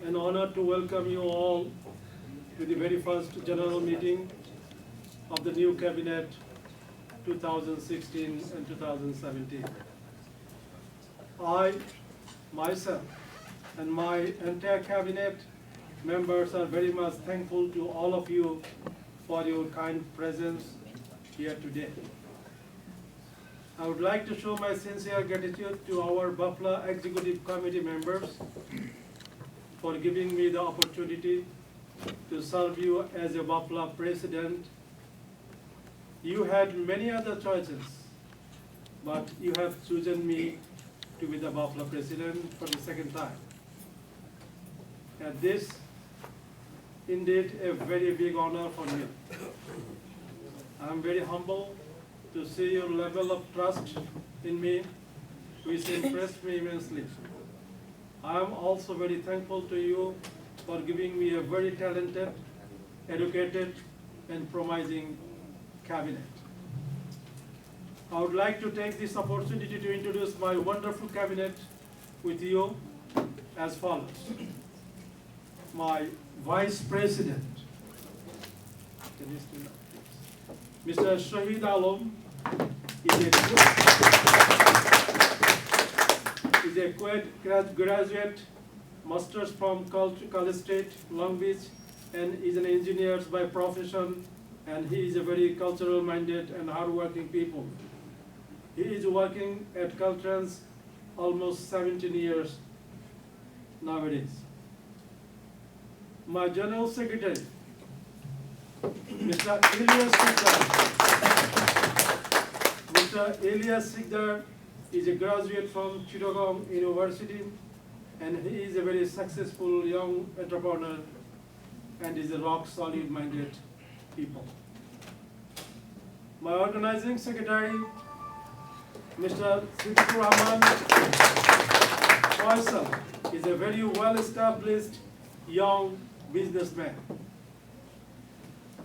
an honor to welcome you all to the very first general meeting of the new cabinet 2016 and 2017. I, myself, and my entire cabinet members are very much thankful to all of you for your kind presence here today. I would like to show my sincere gratitude to our Bafla Executive Committee members for giving me the opportunity to serve you as a Bafla President. You had many other choices, but you have chosen me to be the Bafla President for the second time. And this, indeed, a very big honor for me. I am very humble to see your level of trust in me, which impressed me immensely. I am also very thankful to you for giving me a very talented, educated, and promising cabinet. I would like to take this opportunity to introduce my wonderful cabinet with you as follows. My Vice President, Mr. Shahid Alam, is a Kuwait graduate, masters from College State, Long Beach, and is an engineer by profession, and he is a very cultural minded and hardworking people. He is working at Caltrans almost 17 years nowadays. My General Secretary, Mr. Ilyas Sikdar. Mr. Ilyas Sikdar is a graduate from Chittagong University, and he is a very successful young entrepreneur and is a rock solid minded people. My organizing secretary, Mr. Siddiqur Rahman Faisal, is a very well established young businessman.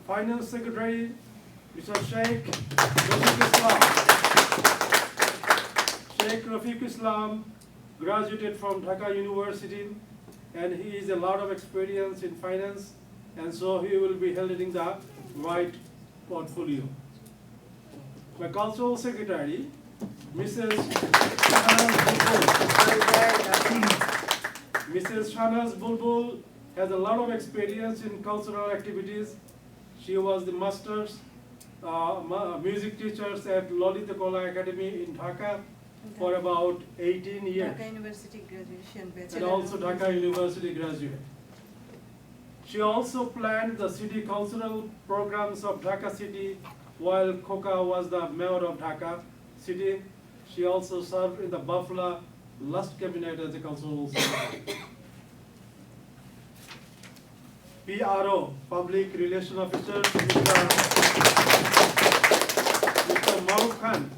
Finance Secretary, Mr. Sheikh Rafiq Islam. Sheikh Rafiq Islam graduated from Dhaka University, and he is a lot of experience in finance, and so he will be holding the right portfolio. My Cultural Secretary, Mrs. Shahnaz Bulbul has a lot of experience in cultural activities. She was the master's music teachers at Lalita Kala Academy in Dhaka for about 18 years. Dhaka University graduation, And also Dhaka University graduate. She also planned the city cultural programs of Dhaka city while Khoka was the mayor of Dhaka city. She also served in the Bafla last cabinet as a cultural secretary. PRO, Public Relation Officer, Mr. Maruf Khan,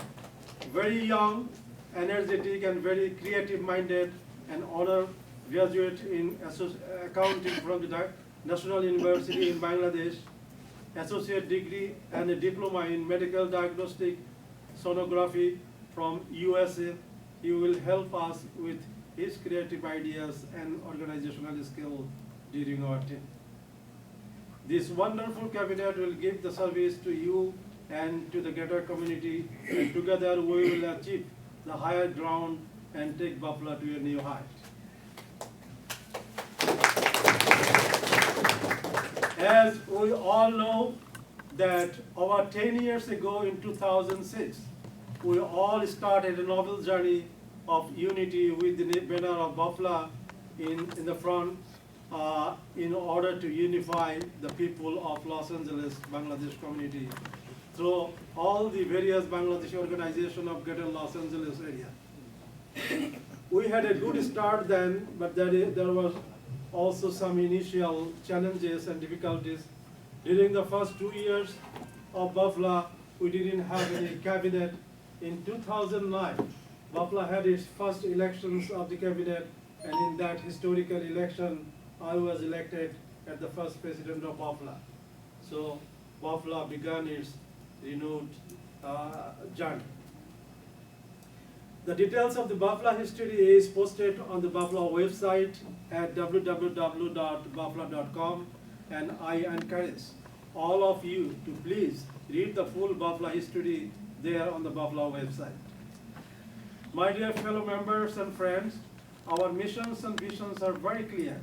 very young, energetic, and very creative-minded, and honor graduate in accounting from the National University in Bangladesh, associate degree and a diploma in medical diagnostic sonography from USA. He will help us with his creative ideas and organizational skill during our team. This wonderful cabinet will give the service to you and to the greater community, and together we will achieve the higher ground and take Bafla to a new height. As we all know that over 10 years ago in 2006, we all started a novel journey of unity with the banner of Bafla in the front in order to unify the people of Los Angeles, Bangladesh community through all the various Bangladeshi organizations of Greater Los Angeles area. We had a good start then, but there was also some initial challenges and difficulties. During the first 2 years of Bafla, we didn't have any cabinet. In 2009, Bafla had its first elections of the cabinet, and in that historical election, I was elected as the first president of Bafla. So Bafla began its renewed journey. The details of the Buffalo history is posted on the Buffalo website at www.buffalo.com, and I encourage all of you to please read the full Buffalo history there on the Buffalo website. My dear fellow members and friends, our missions and visions are very clear.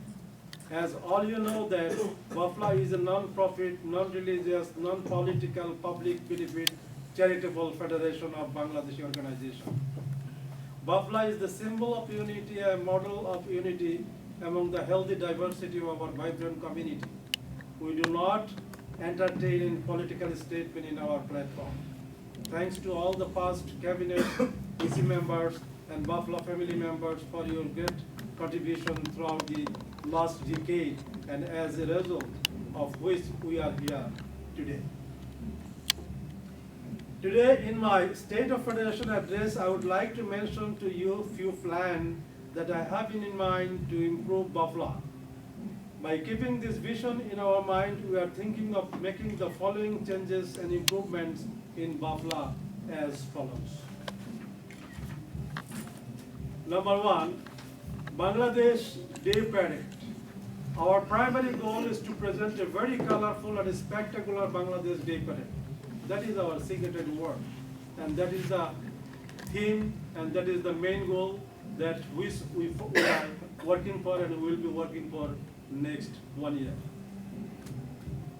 As all you know that Buffalo is a non-profit, non-religious, non-political, public benefit, charitable federation of Bangladeshi organization. Buffalo is the symbol of unity, a model of unity among the healthy diversity of our vibrant community. We do not entertain political statement in our platform. Thanks to all the past cabinet, EC members, and Buffalo family members for your great contribution throughout the last decade, and as a result of which we are here today. Today, in my State of Federation address, I would like to mention to you a few plans that I have in mind to improve Buffalo. By keeping this vision in our mind, we are thinking of making the following changes and improvements in Buffalo as follows. Number one, Bangladesh Day Parade. Our primary goal is to present a very colorful and spectacular Bangladesh Day Parade. That is our signature word, and that is the theme, and that is the main goal that we are working for and will be working for next 1 year.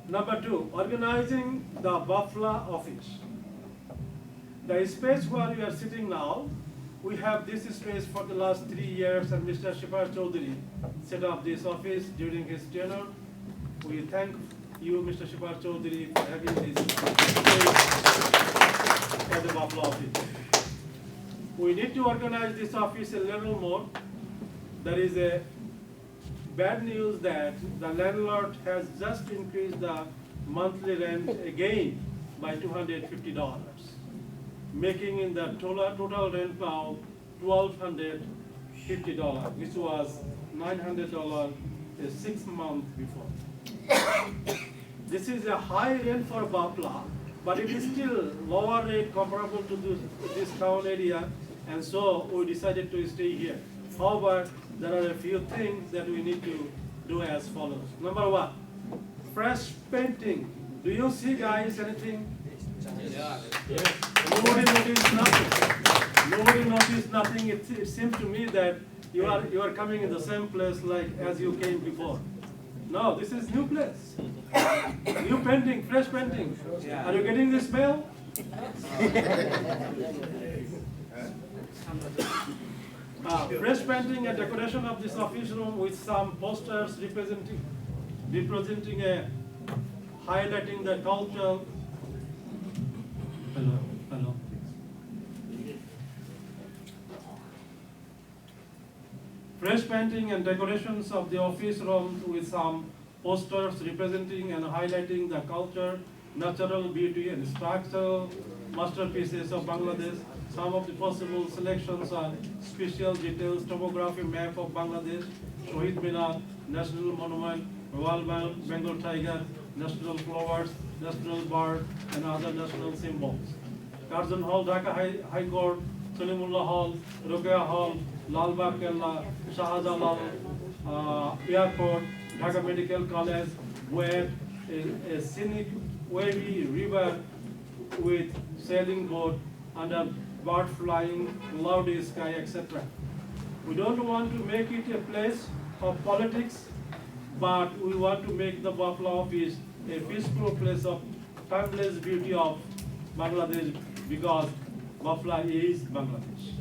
Number two, organizing the Buffalo office. The space where we are sitting now, we have this space for the last 3 years, and Mr. Shifar Chaudhary set up this office during his tenure. We thank you, Mr. Shifar Chaudhary, for having this space for the Buffalo office. We need to organize this office a little more. There is a bad news that the landlord has just increased the monthly rent again by $250, making in the total rent now $1,250, which was $900 a 6 months before. This is a high rent for Buffalo, but it is still lower rate comparable to this town area, and so we decided to stay here. However, there are a few things that we need to do as follows. Number one, fresh painting. Do you see, guys, anything? Yes. Nobody noticed nothing. Nobody noticed nothing. It seems to me that you are coming in the same place like as you came before. No, this is new place. New painting, fresh painting. Are you getting this smell? Fresh painting and decoration of this office room with some posters representing a highlighting the culture. Hello. Fresh painting and decorations of the office room with some posters representing and highlighting the culture, natural beauty, and structural masterpieces of Bangladesh. Some of the possible selections are special details, topography map of Bangladesh, Shahid Minar, National Monument, Royal Bengal Tiger, national flowers, national bird, and other national symbols. Curzon Hall, Dhaka High Court, Salimullah Hall, Rokeya Hall, Lal Bagh Kella, Shahjalan Airport, Dhaka Medical College, where a scenic wavy river with sailing boat and a bird flying, cloudy sky, etc. We don't want to make it a place of politics, but we want to make the Buffalo office a peaceful place of timeless beauty of Bangladesh, because Buffalo is Bangladesh.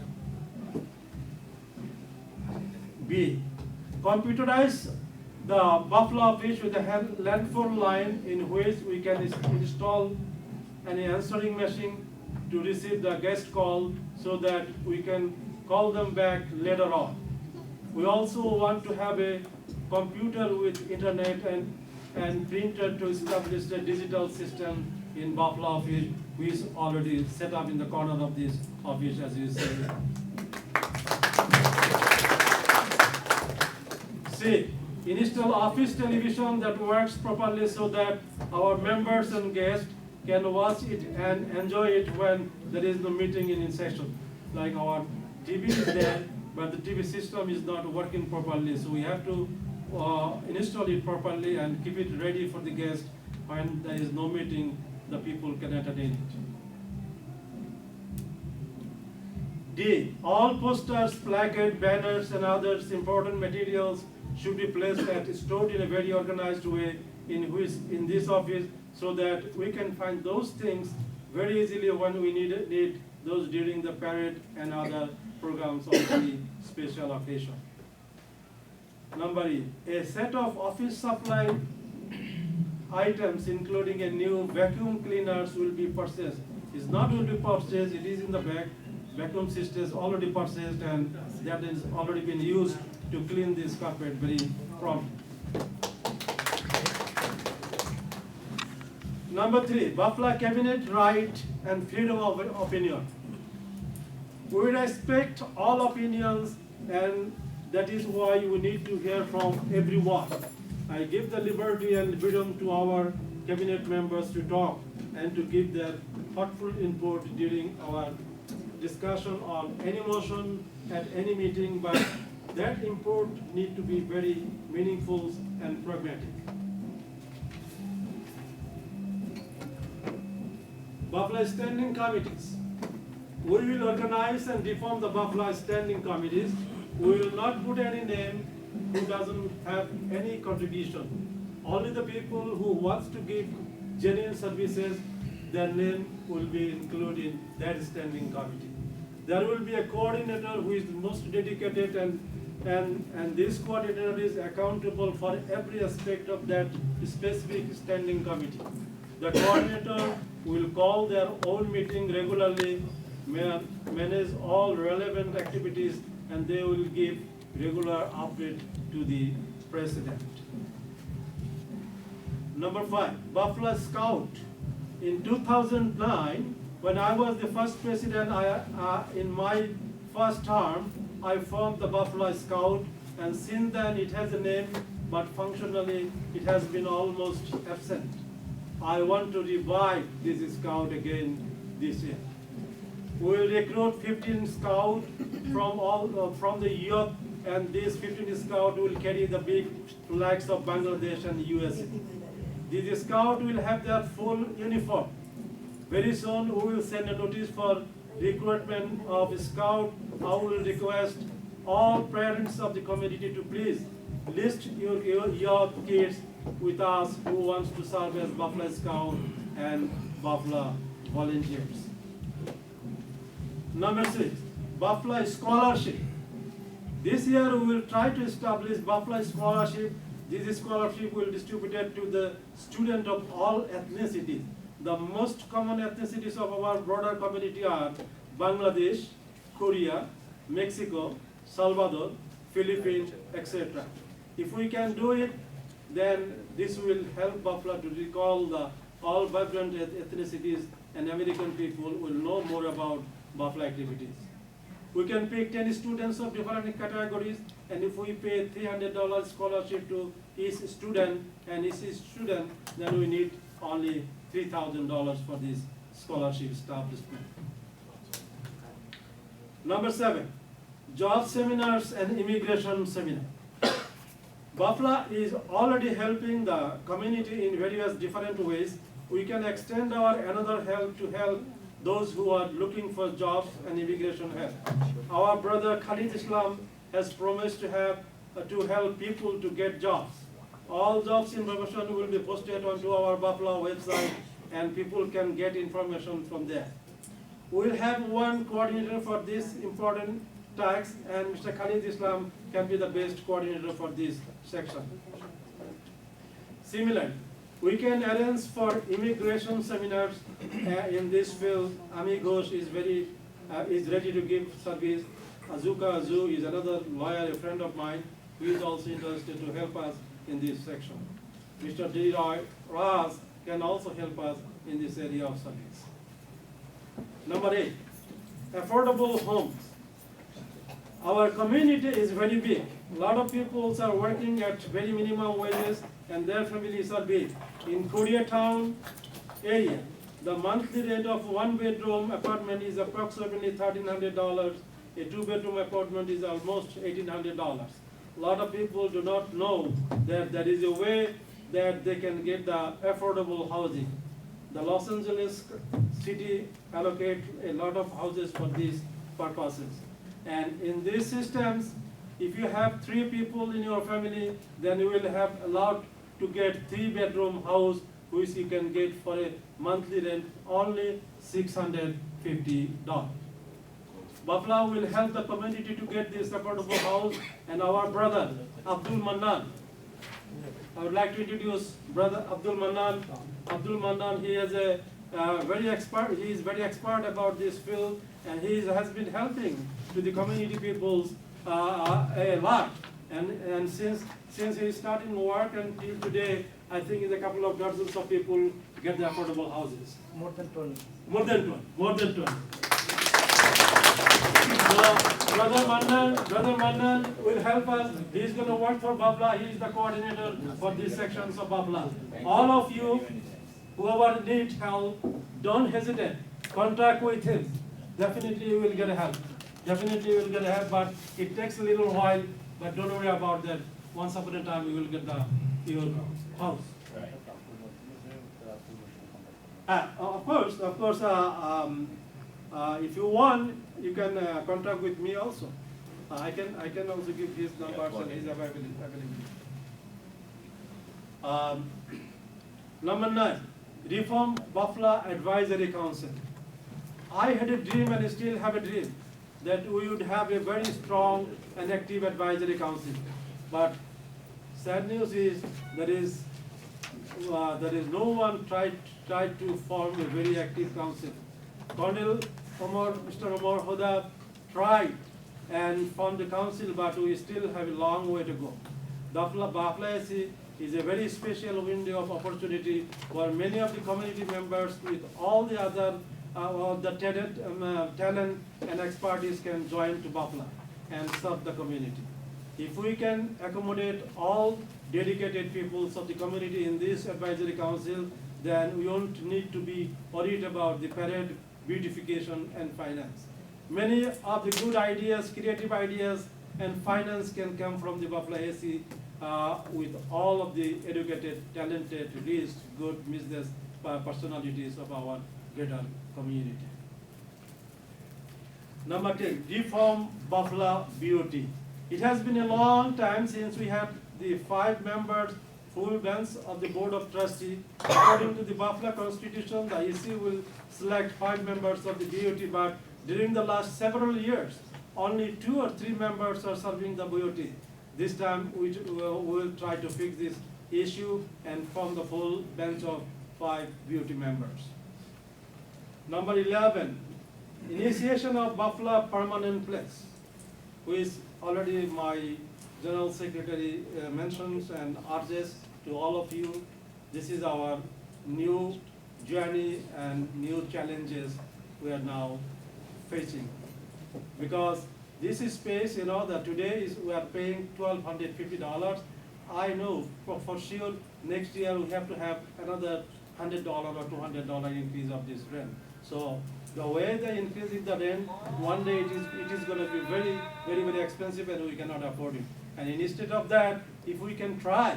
B. Computerize the Buffalo office with a landphone line in which we can install an answering machine to receive the guest call so that we can call them back later on. We also want to have a computer with internet and printer to establish a digital system in Buffalo office, which is already set up in the corner of this office, as you see. C. Install office television that works properly so that our members and guests can watch it and enjoy it when there is no meeting in session, like our TV is there, but the TV system is not working properly. So we have to install it properly and keep it ready for the guest. When there is no meeting, the people can entertain it. D. All posters, placards, banners, and others important materials should be placed and stored in a very organized way in this office, so that we can find those things very easily when we need those during the parade and other programs of the special occasion. Number E. A set of office supply items, including a new vacuum cleaners, will be purchased. It's not will be purchased, it is in the back. Vacuum systems already purchased, and that is already been used to clean this carpet very promptly. Number 3, Buffalo cabinet right and freedom of opinion. We respect all opinions, and that is why we need to hear from everyone. I give the liberty and freedom to our cabinet members to talk and to give their thoughtful input during our discussion on any motion at any meeting, but that input need to be very meaningful and pragmatic. Buffalo Standing Committees. We will organize and reform the Buffalo Standing Committees. We will not put any name who doesn't have any contribution. Only the people who wants to give genuine services, their name will be included in that standing committee. There will be a coordinator who is the most dedicated, and this coordinator is accountable for every aspect of that specific standing committee. The coordinator will call their own meeting regularly, manage all relevant activities, and they will give regular update to the president. Number 5, Buffalo Scout. In 2009, when I was the first president, in my first term, I formed the Buffalo Scout, and since then it has a name, but functionally it has been almost absent. I want to revive this Scout again this year. We will recruit 15 Scouts from the youth, and these 15 Scouts will carry the big flags of Bangladesh and USA. These Scouts will have their full uniform. Very soon we will send a notice for recruitment of Scout. I will request all parents of the community to please list your kids with us who wants to serve as Buffalo Scout and Buffalo volunteers. Number 6, Buffalo Scholarship. This year we will try to establish Buffalo Scholarship. This scholarship will be distributed to the students of all ethnicities. The most common ethnicities of our broader community are Bangladesh, Korea, Mexico, Salvador, Philippines, etc. If we can do it, then this will help Buffalo to recall the all vibrant ethnicities, and American people will know more about Buffalo activities. We can pick 10 students of different categories, and if we pay $300 scholarship to each student, then we need only $3,000 for this scholarship establishment. Number 7, job seminars and immigration seminar. Buffalo is already helping the community in various different ways. We can extend our another help to help those who are looking for jobs and immigration help. Our brother Khalid Islam has promised to help people to get jobs. All jobs information will be posted onto our Buffalo website, and people can get information from there. We will have one coordinator for this important task, and Mr. Khalid Islam can be the best coordinator for this section. Similarly, we can arrange for immigration seminars in this field. Amigos is ready to give service. Azuka Azu is another lawyer, a friend of mine, who is also interested to help us in this section. Mr. D. Raz can also help us in this area of service. Number 8, affordable homes. Our community is very big. A lot of people are working at very minimum wages, and their families are big. In Koreatown area, the monthly rent of one bedroom apartment is approximately $1,300. a two-bedroom apartment is almost $1,800. A lot of people do not know that there is a way that they can get the affordable housing. The Los Angeles city allocate a lot of houses for these purposes. And in these systems, if you have 3 people in your family, then you will have allowed to get 3-bedroom house, which you can get for a monthly rent only $650. Buffalo will help the community to get this affordable house, and our brother Abdul Mannan. I would like to introduce brother Abdul Mannan. Abdul Mannan, he is a very expert. He is very expert about this field, and he has been helping to the community peoples a lot. And since he is starting work until today, I think it's a couple of dozens of people get the affordable houses. More than 20. More than 20. More than 20. So, Brother Mannan will help us. He's going to work for Babla. He is the coordinator for these sections of Babla. All of you, whoever needs help, don't hesitate. Contact with him. Definitely you will get help. Definitely you will get help, but it takes a little while. But don't worry about that. Once upon a time, you will get your house. Of course. If you want, you can contact with me also. I can also give his numbers and his availability. Number 9, Reform Buffalo Advisory Council. I had a dream and still have a dream that we would have a very strong and active advisory council. But sad news is there is no one tried to form a very active council. Mr. Omar Huda tried and formed the council, but we still have a long way to go. Buffalo is a very special window of opportunity where many of the community members with all the other talent and expertise can join to Buffalo and serve the community. If we can accommodate all dedicated peoples of the community in this advisory council, then we won't need to be worried about the parade, beautification, and finance. Many of the good ideas, creative ideas, and finance can come from the Buffalo AC with all of the educated, talented, rich, good business personalities of our greater community. Number 10, Reform Buffalo BOT. It has been a long time since we had the 5 members full bench of the Board of Trustees. According to the Buffalo Constitution, the EC will select 5 members of the BOT, but during the last several years, only 2 or 3 members are serving the BOT. This time, we will try to fix this issue and form the full bench of 5 BOT members. Number 11, initiation of Buffalo Permanent Place, which already my General Secretary mentions and urges to all of you. This is our new journey and new challenges we are now facing. Because this is space, that today we are paying $1,250. I know for sure next year we have to have another $100 or $200 increase of this rent. So the way they increase the rent, one day it is going to be very, very, very expensive, and we cannot afford it. And instead of that, if we can try,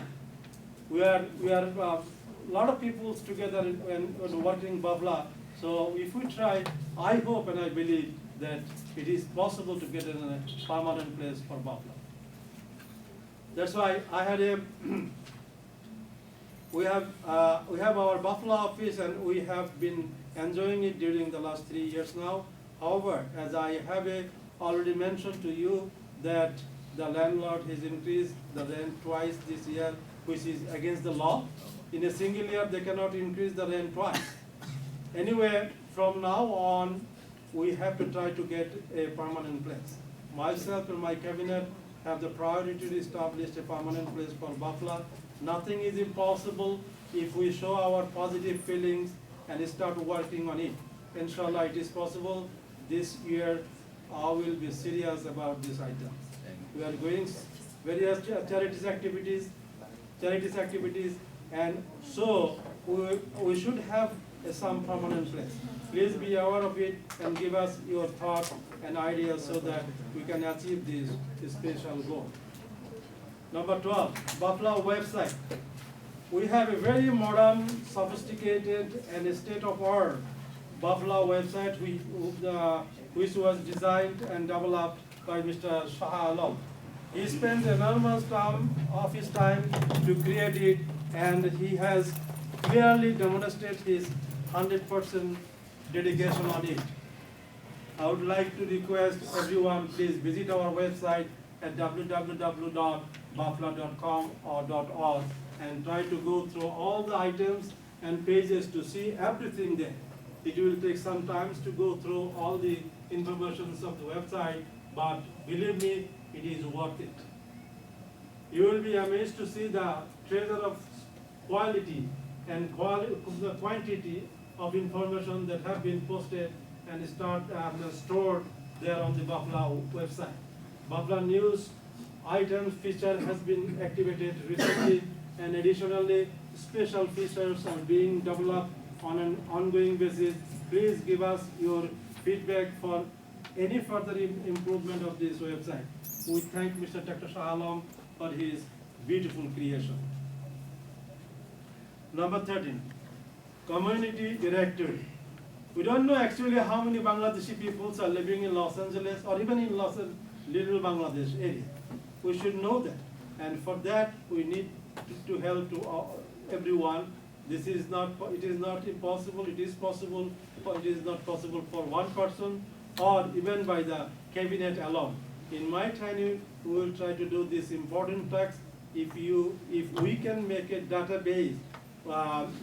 we are a lot of people together and working Buffalo. So if we try, I hope and I believe that it is possible to get a permanent place for Buffalo. That's why I had we have our Buffalo office, and we have been enjoying it during the last 3 years now. However, as I have already mentioned to you, that the landlord has increased the rent twice this year, which is against the law. In a single year, they cannot increase the rent twice. Anyway, from now on, we have to try to get a permanent place. Myself and my cabinet have the priority to establish a permanent place for Buffalo. Nothing is impossible if we show our positive feelings and start working on it. Inshallah, it is possible. This year, I will be serious about this item. We are going various charities activities, and so we should have some permanent place. Please be aware of it and give us your thoughts and ideas so that we can achieve this special goal. Number 12, Buffalo website. We have a very modern, sophisticated, and state-of-the-art Buffalo website which was designed and developed by Mr. Shah Alam. He spent enormous time of his time to create it, and he has clearly demonstrated his 100% dedication on it. I would like to request everyone, please visit our website at www.buffalo.com or .org and try to go through all the items and pages to see everything there. It will take some time to go through all the information of the website, but believe me, it is worth it. You will be amazed to see the treasure of quality and the quantity of information that have been posted and stored there on the Buffalo website. Buffalo News items feature has been activated recently, and additionally, special features are being developed on an ongoing basis. Please give us your feedback for any further improvement of this website. We thank Mr. Dr. Shah Alam for his beautiful creation. Number 13, community directory. We don't know actually how many Bangladeshi people are living in Los Angeles or even in Little Bangladesh area. We should know that, and for that we need to help to everyone. It is not impossible. It is possible, but it is not possible for one person or even by the cabinet alone. In my tenure, we will try to do this important task. If we can make a database,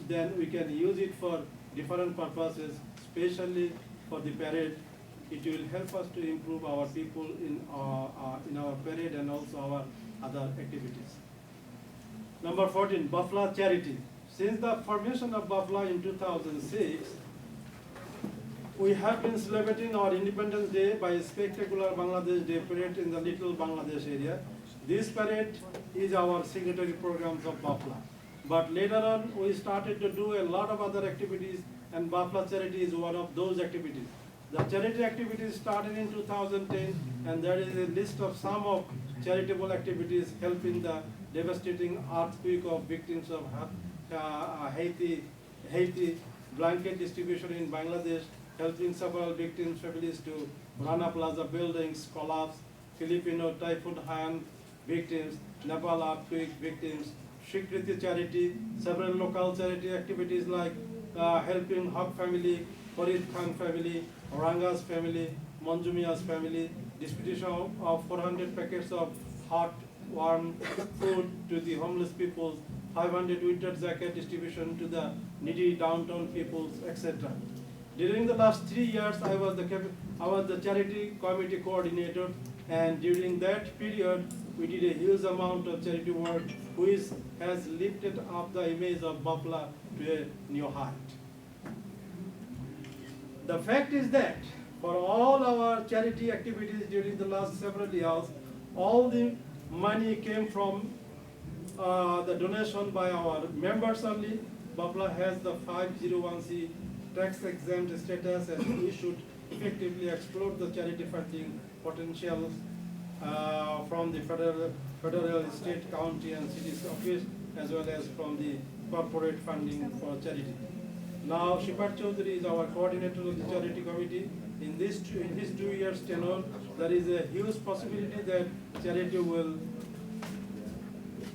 then we can use it for different purposes, especially for the parade. It will help us to improve our people in our parade and also our other activities. Number 14, Buffalo charity. Since the formation of Buffalo in 2006, we have been celebrating our Independence Day by a spectacular Bangladesh Day parade in the Little Bangladesh area. This parade is our signatory programs of Buffalo. But later on, we started to do a lot of other activities, and Buffalo charity is one of those activities. The charity activities started in 2010, and there is a list of some of charitable activities helping the devastating earthquake of victims of Haiti, blanket distribution in Bangladesh, helping several victims' families to Rana Plaza buildings collapse, Filipino Typhoon Haiyan victims, Nepal earthquake victims, Srikriti charity, several local charity activities like helping Haq family, Farid Khan family, Oranga's family, Manjumia's family, distribution of 400 packets of hot, warm food to the homeless people, 500 winter jacket distribution to the needy downtown peoples, etc. During the last 3 years, I was the charity committee coordinator, and during that period, we did a huge amount of charity work, which has lifted up the image of Buffalo to a new height. The fact is that for all our charity activities during the last several years, all the money came from the donation by our members only. Buffalo has the 501c tax exempt status, and we should effectively explore the charity funding potential from the federal, state, county, and city's office, as well as from the corporate funding for charity. Now, Shipar Chaudhary is our coordinator of the charity committee. In his 2 years tenure, there is a huge possibility that charity will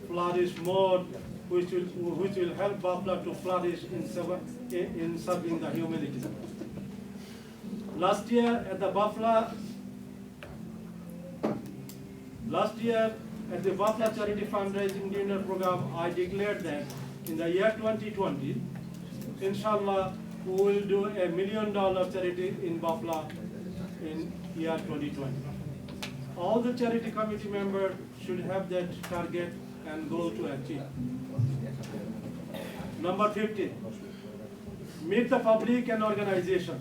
flourish more, which will help Buffalo to flourish in serving the humanity. Last year at the Buffalo Charity Fundraising Dinner Program, I declared that in the year 2020, inshallah, we will do $1 million charity in Buffalo in year 2020. All the charity committee members should have that target and goal to achieve. Number 15, meet the public and organization.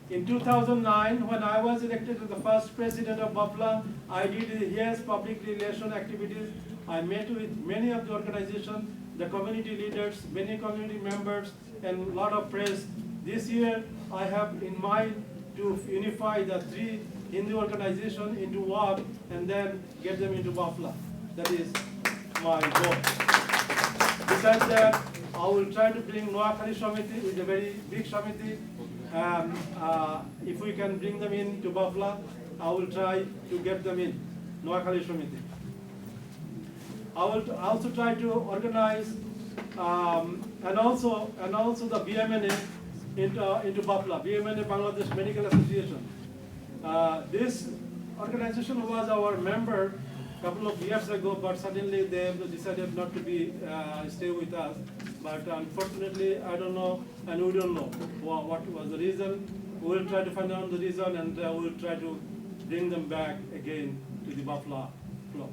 In 2009, when I was elected as the first president of Buffalo, I did his public relation activities. I met with many of the organizations, the community leaders, many community members, and a lot of press. This year, I have in mind to unify the 3 Hindu organizations into one and then get them into Buffalo. That is my goal. Besides that, I will try to bring Noakhali Samiti with a very big Samiti. If we can bring them in to Buffalo, I will try to get them in Noakhali Samiti. I will also try to organize and also the BMNA into Buffalo, BMNA Bangladesh Medical Association. This organization was our member a couple of years ago, but suddenly they decided not to be stay with us. But unfortunately, I don't know, and we don't know what was the reason. We will try to find out the reason, and we will try to bring them back again to the Buffalo flow.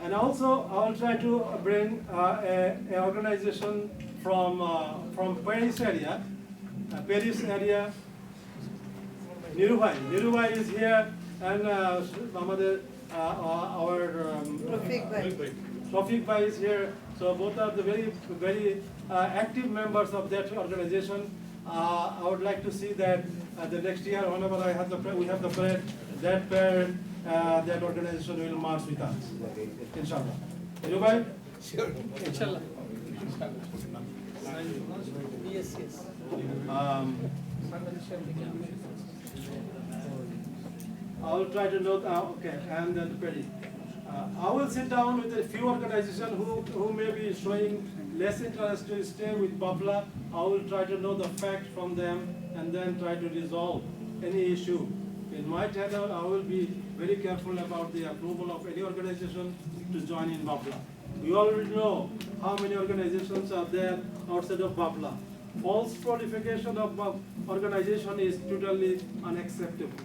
And also, I will try to bring an organization from Paris area, Nirubhai is here, and our Shafiq Bhai is here. So both are the very active members of that organization. I would like to see that the next year, whenever we have the parade, that organization will march with us. Inshallah. Nirubhai? Sure. Inshallah. Yes. I will try to note, okay, and then Perry. I will sit down with a few organizations who may be showing less interest to stay with Buffalo. I will try to know the fact from them and then try to resolve any issue. In my tenure, I will be very careful about the approval of any organization to join in Buffalo. We already know how many organizations are there outside of Buffalo. False proliferation of organization is totally unacceptable.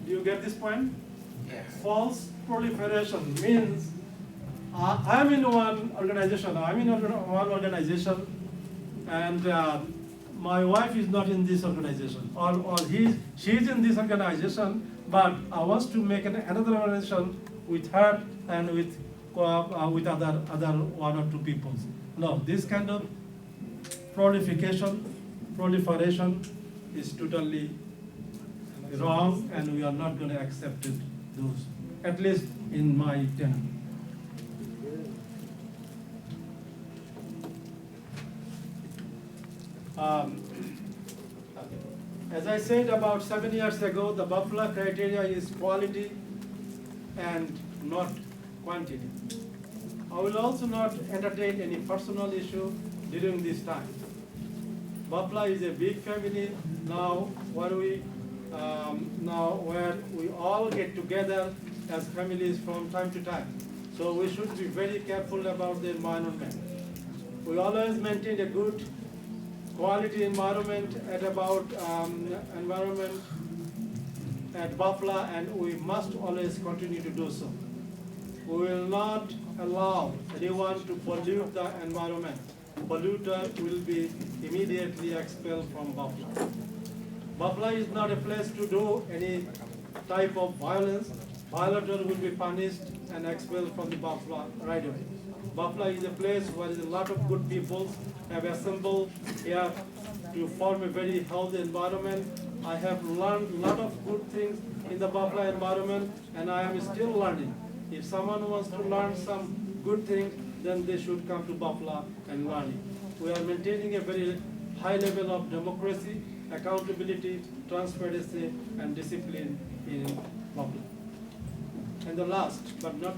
Do you get this point? Yes. False proliferation means I'm in one organization, and my wife is not in this organization, or she's in this organization, but I want to make another organization with her and with other 1 or 2 people. No, this kind of proliferation is totally wrong, and we are not going to accept it, those, at least in my tenure. As I said about 7 years ago, the Buffalo criteria is quality and not quantity. I will also not entertain any personal issue during this time. Buffalo is a big family now, where we all get together as families from time to time. So we should be very careful about the environment. We always maintain a good quality environment at Buffalo, and we must always continue to do so. We will not allow anyone to pollute the environment. Polluter will be immediately expelled from Buffalo. Buffalo is not a place to do any type of violence. Violator will be punished and expelled from the Buffalo right away. Buffalo is a place where a lot of good people have assembled here to form a very healthy environment. I have learned a lot of good things in the Buffalo environment, and I am still learning. If someone wants to learn some good things, then they should come to Buffalo and learn it. We are maintaining a very high level of democracy, accountability, transparency, and discipline in Buffalo. And the last, but not the